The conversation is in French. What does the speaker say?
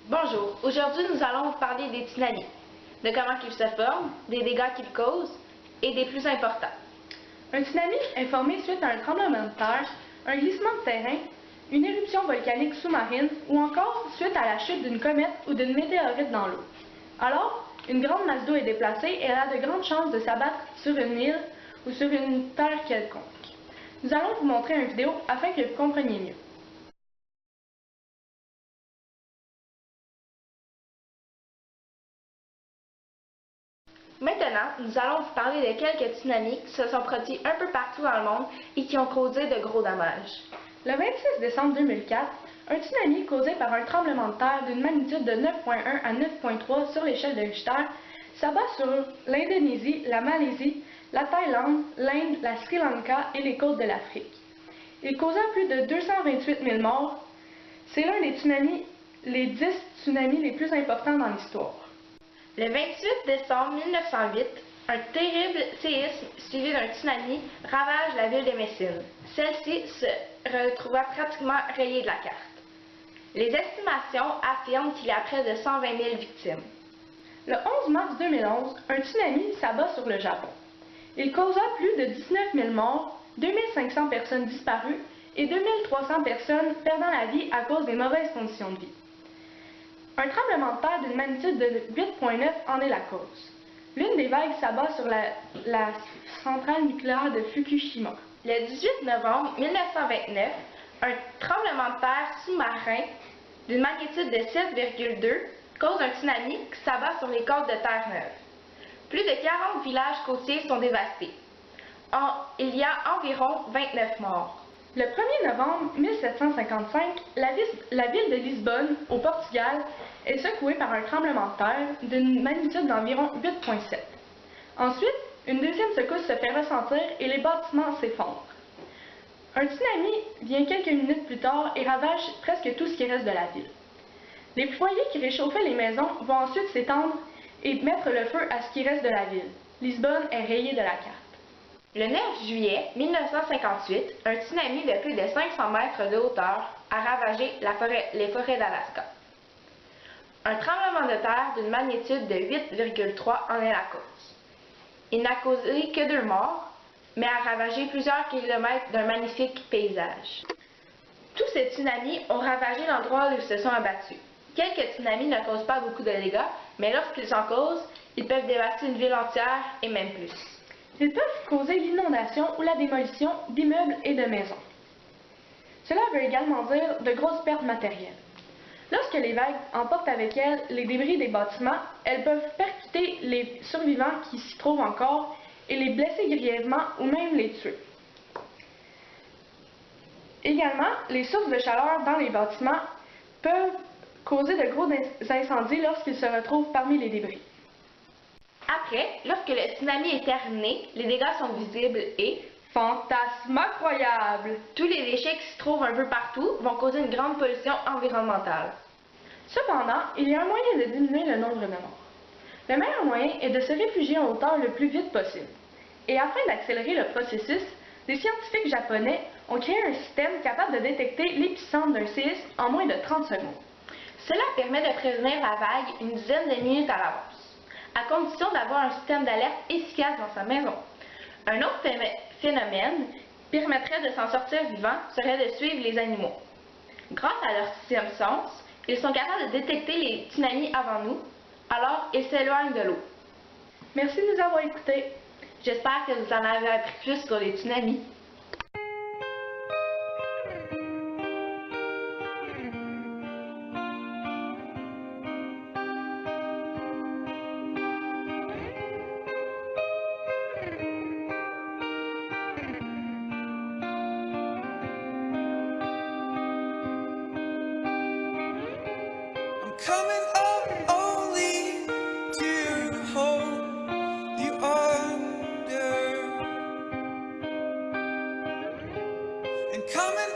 Bonjour, aujourd'hui nous allons vous parler des tsunamis, de comment ils se forment, des dégâts qu'ils causent et des plus importants. Un tsunami est formé suite à un tremblement de terre, un glissement de terrain, une éruption volcanique sous-marine ou encore suite à la chute d'une comète ou d'une météorite dans l'eau. Alors, une grande masse d'eau est déplacée et elle a de grandes chances de s'abattre sur une île ou sur une terre quelconque. Nous allons vous montrer une vidéo afin que vous compreniez mieux. Maintenant, nous allons vous parler de quelques tsunamis qui se sont produits un peu partout dans le monde et qui ont causé de gros dommages. Le 26 décembre 2004, un tsunami causé par un tremblement de terre d'une magnitude de 9.1 à 9.3 sur l'échelle de Richter s'abat sur l'Indonésie, la Malaisie, la Thaïlande, l'Inde, la Sri Lanka et les côtes de l'Afrique. Il causa plus de 228 000 morts. C'est l'un des tsunamis, les 10 tsunamis les plus importants dans l'histoire. Le 28 décembre 1908, un terrible séisme suivi d'un tsunami ravage la ville de Messine. Celle-ci se retrouva pratiquement rayée de la carte. Les estimations affirment qu'il y a près de 120 000 victimes. Le 11 mars 2011, un tsunami s'abat sur le Japon. Il causa plus de 19 000 morts, 2 500 personnes disparues et 2 300 personnes perdant la vie à cause des mauvaises conditions de vie. Un tremblement de terre d'une magnitude de 8.9 en est la cause. L'une des vagues s'abat sur la centrale nucléaire de Fukushima. Le 18 novembre 1929, un tremblement de terre sous-marin d'une magnitude de 7,2 cause un tsunami qui s'abat sur les côtes de Terre-Neuve. Plus de 40 villages côtiers sont dévastés. Il y a environ 29 morts. Le 1er novembre 1755, la ville de Lisbonne, au Portugal, est secouée par un tremblement de terre d'une magnitude d'environ 8.7. Ensuite, une deuxième secousse se fait ressentir et les bâtiments s'effondrent. Un tsunami vient quelques minutes plus tard et ravage presque tout ce qui reste de la ville. Les foyers qui réchauffaient les maisons vont ensuite s'étendre et mettre le feu à ce qui reste de la ville. Lisbonne est rayée de la carte. Le 9 juillet 1958, un tsunami de plus de 500 mètres de hauteur a ravagé les forêts d'Alaska. Un tremblement de terre d'une magnitude de 8,3 en est la cause. Il n'a causé que 2 morts, mais a ravagé plusieurs kilomètres d'un magnifique paysage. Tous ces tsunamis ont ravagé l'endroit où ils se sont abattus. Quelques tsunamis ne causent pas beaucoup de dégâts, mais lorsqu'ils en causent, ils peuvent dévaster une ville entière et même plus. Ils peuvent causer l'inondation ou la démolition d'immeubles et de maisons. Cela veut également dire de grosses pertes matérielles. Lorsque les vagues emportent avec elles les débris des bâtiments, elles peuvent percuter les survivants qui s'y trouvent encore et les blesser grièvement ou même les tuer. Également, les sources de chaleur dans les bâtiments peuvent causer de gros incendies lorsqu'ils se retrouvent parmi les débris. Après, lorsque le tsunami est terminé, les dégâts sont visibles et fantasmacroyables! Tous les déchets qui se trouvent un peu partout vont causer une grande pollution environnementale. Cependant, il y a un moyen de diminuer le nombre de morts. Le meilleur moyen est de se réfugier en hauteur le plus vite possible. Et afin d'accélérer le processus, des scientifiques japonais ont créé un système capable de détecter l'épicentre d'un séisme en moins de 30 secondes. Cela permet de prévenir la vague une dizaine de minutes à l'avance, à condition d'avoir un système d'alerte efficace dans sa maison. Un autre phénomène qui permettrait de s'en sortir vivant serait de suivre les animaux. Grâce à leur sixième sens, ils sont capables de détecter les tsunamis avant nous, alors ils s'éloignent de l'eau. Merci de nous avoir écoutés. J'espère que vous en avez appris plus sur les tsunamis. Coming up only to hold you under, and coming